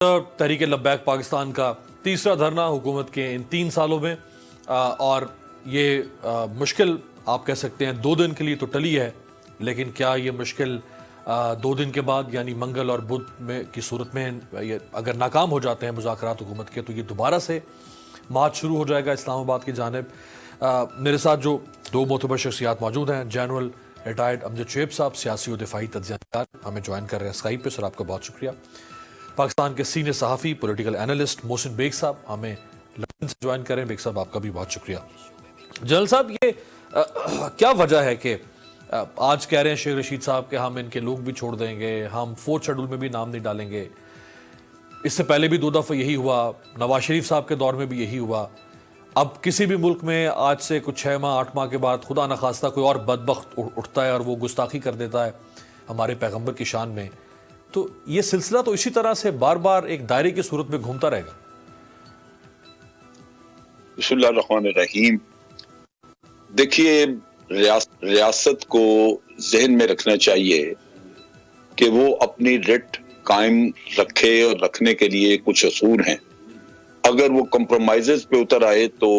तहरीक लब्बैक पाकिस्तान का तीसरा धरना हुकूमत के इन 3 सालों में और ये मुश्किल आप कह सकते हैं 2 दिन के लिए तो टली है, लेकिन क्या ये मुश्किल 2 दिन के बाद यानी मंगल और बुध में की सूरत में ये अगर नाकाम हो जाते हैं मुज़ाकरात हुकूमत के, तो ये दोबारा से मार्च शुरू हो जाएगा इस्लामाबाद की जानिब। मेरे साथ जो 2 मोतबर शख्सियात मौजूद हैं, जनरल रिटायर्ड अमजद शुएब साहब, सियासी और दिफाई तज्ज़ियाकार, हमें ज्वाइन कर रहे हैं स्काइप पे, सर आपका बहुत शुक्रिया। पाकिस्तान के सीनियर सहाफ़ी पॉलिटिकल एनालिस्ट मोहसिन बेग साहब हमें लंदन से ज्वाइन करें। बेग साहब आपका भी बहुत शुक्रिया। जनरल साहब, ये क्या वजह है कि आज कह रहे हैं शेख रशीद साहब कि हम इनके लोग भी छोड़ देंगे, हम 4th शेड्यूल में भी नाम नहीं डालेंगे। इससे पहले भी 2 दफ़ा यही हुआ, नवाज शरीफ साहब के दौर में भी यही हुआ। अब किसी भी मुल्क में आज से कुछ 6 माह 8 माह के बाद खुदा न खास्ता कोई और बदबख्त उठता है और वो गुस्ताखी कर देता है हमारे पैगम्बर की शान में, तो ये सिलसिला तो इसी तरह से बार बार एक दायरे की सूरत में घूमता रहेगा। बिस्मिल्लाहिर्रहमानिर्रहीम। देखिए, रियासत को जहन में रखना चाहिए कि वो अपनी रिट कायम रखे और रखने के लिए कुछ असूल हैं। अगर वो कंप्रोमाइजेस पे उतर आए तो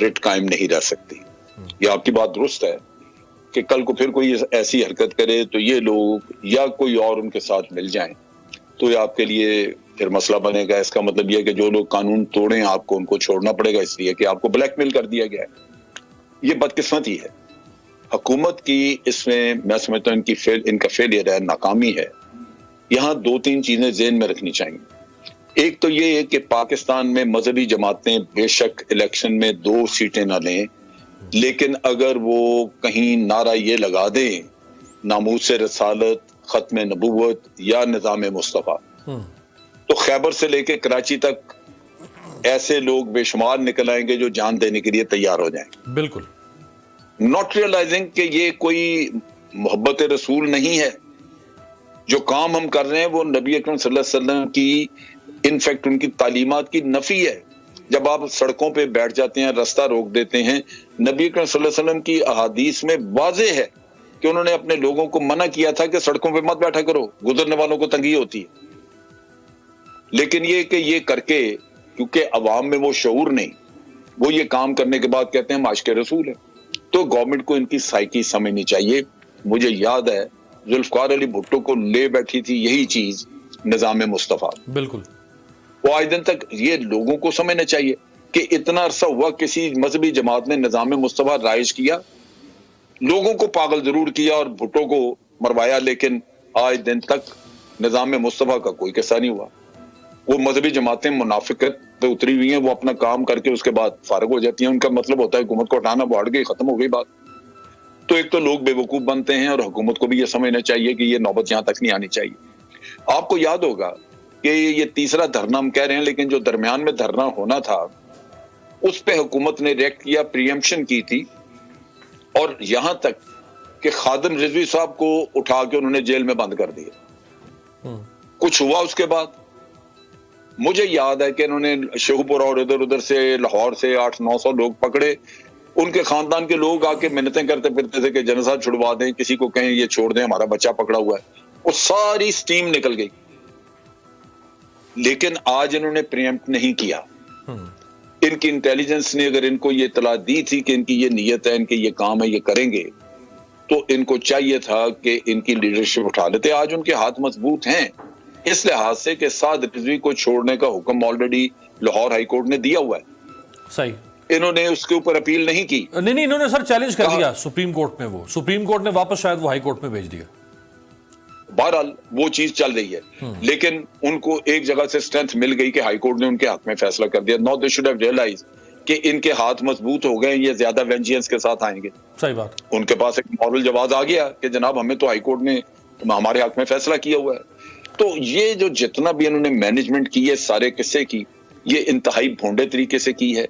रिट कायम नहीं रह सकती। ये आपकी बात दुरुस्त है कि कल को फिर कोई ऐसी हरकत करे तो ये लोग या कोई और उनके साथ मिल जाएं, तो ये आपके लिए फिर मसला बनेगा। इसका मतलब ये है कि जो लोग कानून तोड़ें आपको उनको छोड़ना पड़ेगा, इसलिए कि आपको ब्लैकमेल कर दिया गया है। ये बदकिस्मती है हुकूमत की। इसमें मैं समझता हूँ इनका फेलियर है, नाकामी है। यहाँ 2-3 चीजें ज़हन में रखनी चाहिए। एक तो ये है कि पाकिस्तान में मजहबी जमातें बेशक इलेक्शन में 2 सीटें ना लें, लेकिन अगर वो कहीं नारा ये लगा दें नामूस रसालत, खत्म नबूवत या निज़ाम मुस्तफ़ा, तो खैबर से लेके कराची तक ऐसे लोग बेशुमार निकल आएंगे जो जान देने के लिए तैयार हो जाएंगे। बिल्कुल, नॉट रियलाइजिंग कि ये कोई मोहब्बत रसूल नहीं है। जो काम हम कर रहे हैं वो नबी अकरम सल्लल्लाहु अलैहि वसल्लम की, इनफैक्ट उनकी तालीमात की नफी है। जब आप सड़कों पे बैठ जाते हैं, रास्ता रोक देते हैं, नबी अकरम सल्लल्लाहु अलैहि वसल्लम की अहादीस में वाज़ेह है कि उन्होंने अपने लोगों को मना किया था कि सड़कों पे मत बैठा करो, गुजरने वालों को तंगी होती है। लेकिन ये कि ये करके, क्योंकि अवाम में वो शऊर नहीं, वो ये काम करने के बाद कहते हैं हम आशिक़ रसूल है। तो गवर्नमेंट को इनकी साइकी समझनी चाहिए। मुझे याद है जुल्फ़िकार अली भुट्टो को ले बैठी थी यही चीज, निज़ाम मुस्तफ़ा। बिल्कुल, वो आज दिन तक ये लोगों को समझना चाहिए कि इतना अरसा हुआ किसी मजहबी जमात ने निज़ाम मुस्तफ़ा राइज किया, लोगों को पागल जरूर किया और भुट्टो को मरवाया, लेकिन आज दिन तक निज़ाम मुस्तफ़ा का कोई किस्सा नहीं हुआ। वो मजहबी जमातें मुनाफिकत पे उतरी हुई हैं, वो अपना काम करके उसके बाद फारिग हो जाती हैं। उनका मतलब होता है हुकूमत को हटाना, वो हट गई, खत्म हो गई बात। तो एक तो लोग बेवकूफ बनते हैं और हुकूमत को भी ये समझना चाहिए कि ये नौबत यहां तक नहीं आनी चाहिए। आपको याद होगा कि ये तीसरा धरना हम कह रहे हैं, लेकिन जो दरमियान में धरना होना था उस पे हुकूमत ने रिएक्ट किया, प्रीएम्पशन की थी, और यहां तक कि खादिम रिजवी साहब को उठा के उन्होंने जेल में बंद कर दिया। कुछ हुआ उसके बाद? मुझे याद है कि इन्होंने शेखुपुरा और इधर उधर से, लाहौर से 800-900 लोग पकड़े। उनके खानदान के लोग आके मिन्नतें करते फिरते थे कि जनरल साहब छुड़वा दें, किसी को कहें ये छोड़ दें, हमारा बच्चा पकड़ा हुआ है। वो सारी स्टीम निकल गई। लेकिन आज इन्होंने प्रीएम्प्ट नहीं किया। इनकी इंटेलिजेंस ने अगर इनको ये इतला दी थी कि इनकी ये नीयत है, इनके ये काम है, ये करेंगे, तो इनको चाहिए था कि इनकी लीडरशिप उठा लेते। आज उनके हाथ मजबूत हैं इस लिहाज से कि साद रिजवी को छोड़ने का हुक्म ऑलरेडी लाहौर हाई कोर्ट ने दिया हुआ है। सही, इन्होंने उसके ऊपर अपील नहीं की। नहीं, इन्होंने सर चैलेंज कर दिया सुप्रीम कोर्ट में। वो सुप्रीम कोर्ट ने वापस शायद वो हाई कोर्ट में भेज दिया। बहरहाल वो चीज चल रही है, लेकिन उनको एक जगह से स्ट्रेंथ मिल गई कि हाई कोर्ट ने उनके हक में फैसला कर दिया। Now they should have realise कि इनके हाथ मजबूत हो गए, ये ज्यादा वेंजियंस के साथ आएंगे। सही बात। उनके पास एक मॉरल जवाब आ गया कि जनाब हमें तो हाई कोर्ट ने हमारे हक में फैसला किया हुआ है। तो ये जो जितना भी इन्होंने मैनेजमेंट की है सारे किस्से की, ये इंतहाई भोंडे तरीके से की है।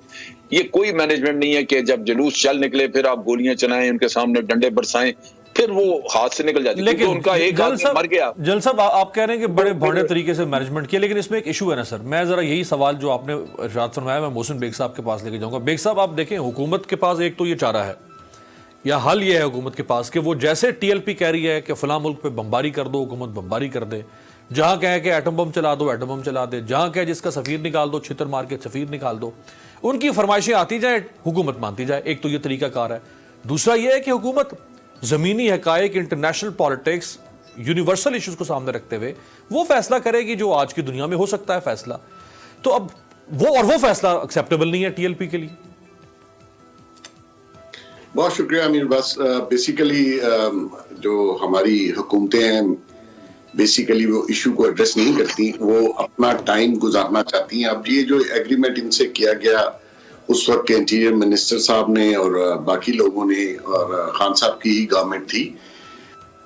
ये कोई मैनेजमेंट नहीं है कि जब जुलूस चल निकले फिर आप गोलियां चलाएं, उनके सामने डंडे बरसाएं, फिर वो हाथ से निकल जाती है। लेकिन उनका एक आदमी मर गया। जल साहब, आप कह रहे हैं कि बड़े भोंडे तरीके से मैनेजमेंट किया, लेकिन इसमें एक इशू है ना सर। मैं जरा यही सवाल जो आपने इरशाद फरमाया मैं मोहसिन बेग साहब के पास लेके जाऊंगा। बेग साहब, आप देखें हुकूमत के पास एक तो ये चारा है या हल ये है हुकूमत के पास कि वो जैसे टीएलपी कह रही है कि फलां मुल्क पे बमबारी कर दो, हुकूमत बमबारी कर दे, جہاں کہیں کہ ایٹم بم چلا دو ایٹم بم چلا دے, جہاں کہیں جس کا سفیر نکال دو, چھتر مار کے سفیر نکال دو. ان کی فرمائشیں آتی جائیں, حکومت مانتی جائے. ایک تو یہ طریقہ کار ہے. دوسرا یہ ہے کہ حکومت زمینی حقائق, انٹرنیشنل پالیٹکس, یونیورسل ایشوز کو سامنے رکھتے ہوئے وہ فیصلہ کرے گی جو آج کی دنیا میں ہو سکتا ہے فیصلہ. تو اب وہ فیصلہ ایکسیپٹیبل نہیں ہے ٹی ایل پی کے لیے. بہت شکریہ امیر. بس بیسیکلی جو ہماری حکومتیں ہیں بیسیکلی وہ ایشو کو ایڈریس نہیں کرتی, وہ اپنا ٹائم گزارنا چاہتی ہیں. اب یہ جو ایگریمنٹ ان سے کیا گیا اس وقت کے انٹیریئر منسٹر صاحب نے اور باقی لوگوں نے, اور خان صاحب کی ہی گورنمنٹ تھی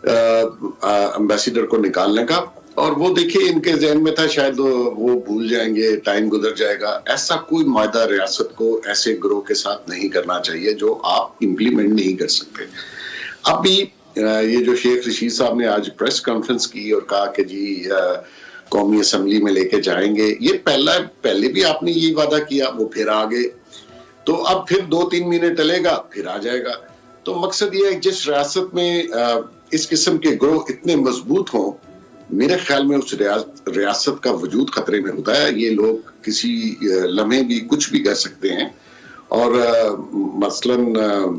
امبیسیڈر کو نکالنے کا, اور وہ دیکھیں ان کے ذہن میں تھا شاید وہ بھول جائیں گے, ٹائم گزر جائے گا. ایسا کوئی معاہدہ ریاست کو ایسے گروہ کے ساتھ نہیں کرنا چاہیے جو آپ امپلیمنٹ نہیں کر سکتے. اب بھی یہ جو شیخ رشید صاحب نے آج پریس کانفرنس کی اور کہا کہ جی قومی اسمبلی میں لے کے جائیں گے, یہ پہلے بھی آپ نے یہ وعدہ کیا, وہ پھر آگے, تو اب پھر 2-3 مہینے ٹلے گا پھر آ جائے گا. تو مقصد یہ ہے جس ریاست میں اس قسم کے گروہ اتنے مضبوط ہوں, میرے خیال میں اس ریاست کا وجود خطرے میں ہوتا ہے. یہ لوگ کسی لمحے بھی کچھ بھی کر سکتے ہیں, اور مثلاً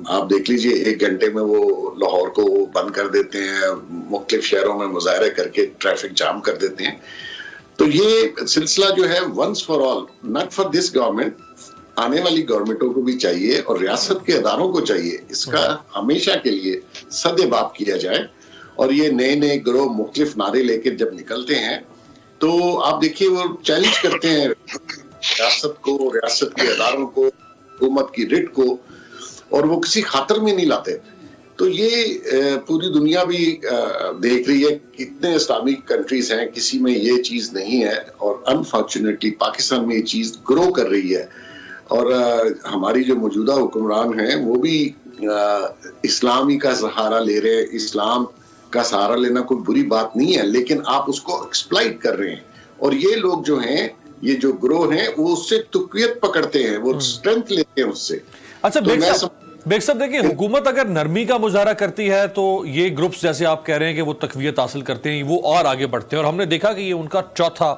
آپ دیکھ لیجئے 1 گھنٹے میں وہ لاہور کو بند کر دیتے ہیں, مختلف شہروں میں مظاہرے کر کے ٹریفک جام کر دیتے ہیں. تو یہ سلسلہ جو ہے once for all, not for this government, آنے والی گورنمنٹوں کو بھی چاہیے اور ریاست کے اداروں کو چاہیے اس کا ہمیشہ کے لیے سد باب کیا جائے. اور یہ نئے گروہ مختلف نعرے لے کے جب نکلتے ہیں تو آپ دیکھیے وہ چیلنج کرتے ہیں ریاست کو, ریاست کے اداروں کو, حکومت کی رٹ کو, اور وہ کسی خاطر میں نہیں لاتے. تو یہ پوری دنیا بھی دیکھ رہی ہے, کتنے اسلامک کنٹریز ہیں کسی میں یہ چیز نہیں ہے, اور انفارچونیٹلی پاکستان میں یہ چیز گرو کر رہی ہے. اور ہماری جو موجودہ حکمران ہیں وہ بھی اسلامی کا سہارا لے رہے ہیں. اسلام کا سہارا لینا کوئی بری بات نہیں ہے, لیکن آپ اس کو ایکسپلائٹ کر رہے ہیں. اور یہ لوگ جو ہیں, یہ جو گروہ ہیں, وہ اس سے تقویت پکڑتے ہیں, وہ اسٹرینتھ لیتے ہیں اس سے. اچھا بیگ صاحب دیکھیں, حکومت اگر نرمی کا مظاہرہ کرتی ہے تو یہ گروپس جیسے آپ کہہ رہے ہیں کہ وہ تقویت حاصل کرتے ہیں, وہ اور آگے بڑھتے ہیں. اور ہم نے دیکھا کہ یہ ان کا چوتھا,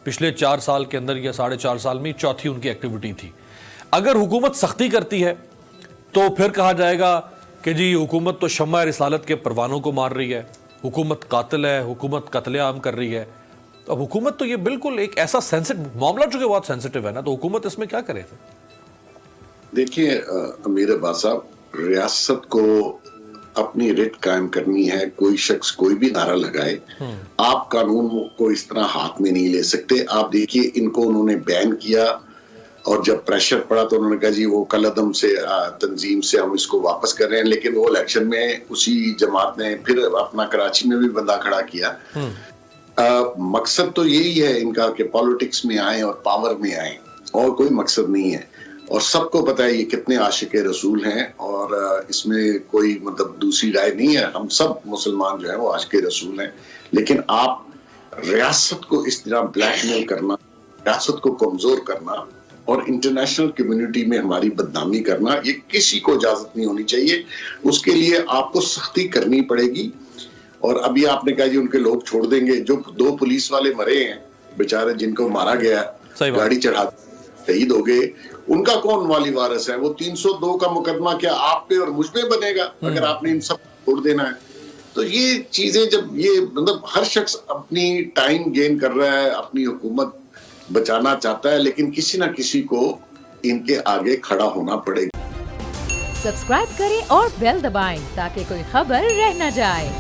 پچھلے 4 سال کے اندر یا 4.5 سال میں چوتھی ان کی ایکٹیویٹی تھی. اگر حکومت سختی کرتی ہے تو پھر کہا جائے گا کہ جی حکومت تو شمع رسالت کے پروانوں کو مار رہی ہے, حکومت قاتل ہے, حکومت قتل عام کر رہی ہے. اب حکومت تو یہ بالکل ایک ایسا معاملہ چونکہ بہت سینسٹیو ہے نا, تو حکومت اس میں کیا کرے تھے؟ دیکھیے امیر عباس صاحب, ریاست کو اپنی رٹ قائم کرنی ہے. کوئی شخص کوئی بھی نعرہ لگائے, آپ قانون کو اس طرح ہاتھ میں نہیں لے سکتے. آپ دیکھیے ان کو انہوں نے بین کیا, اور جب پریشر پڑا تو انہوں نے کہا جی وہ کالعدم سے تنظیم سے ہم اس کو واپس کر رہے ہیں. لیکن وہ الیکشن میں اسی جماعت نے پھر اپنا کراچی میں بھی بندہ کھڑا کیا. مقصد تو یہی ہے ان کا کہ پالیٹکس میں آئیں اور پاور میں آئیں, اور کوئی مقصد نہیں ہے. اور سب کو پتا ہے یہ کتنے عاشق رسول ہیں, اور اس میں کوئی مطلب دوسری رائے نہیں ہے. ہم سب مسلمان جو ہیں وہ عاشق رسول ہیں. لیکن آپ ریاست کو اس طرح بلیک میل کرنا, ریاست کو کمزور کرنا, اور انٹرنیشنل کمیونٹی میں ہماری بدنامی کرنا, یہ کسی کو اجازت نہیں ہونی چاہیے. اس کے لیے آپ کو سختی کرنی پڑے گی. اور ابھی آپ نے کہا جی ان کے لوگ چھوڑ دیں گے. جو 2 پولیس والے مرے ہیں بیچارے, جن کو مارا گیا, گاڑی چڑھا شہید ہو گئے, ان کا کون والی وارث ہے؟ وہ 302 کا مقدمہ کیا آپ پہ اور مجھ پہ بنے گا اگر آپ نے ان سب چھوڑ دینا ہے؟ تو یہ چیزیں جب یہ مطلب ہر شخص اپنی ٹائم گین کر رہا ہے, اپنی حکومت بچانا چاہتا ہے, لیکن کسی نہ کسی کو ان کے آگے کھڑا ہونا پڑے گا. سبسکرائب کریں اور بیل دبائیں تاکہ کوئی خبر رہ نہ جائے.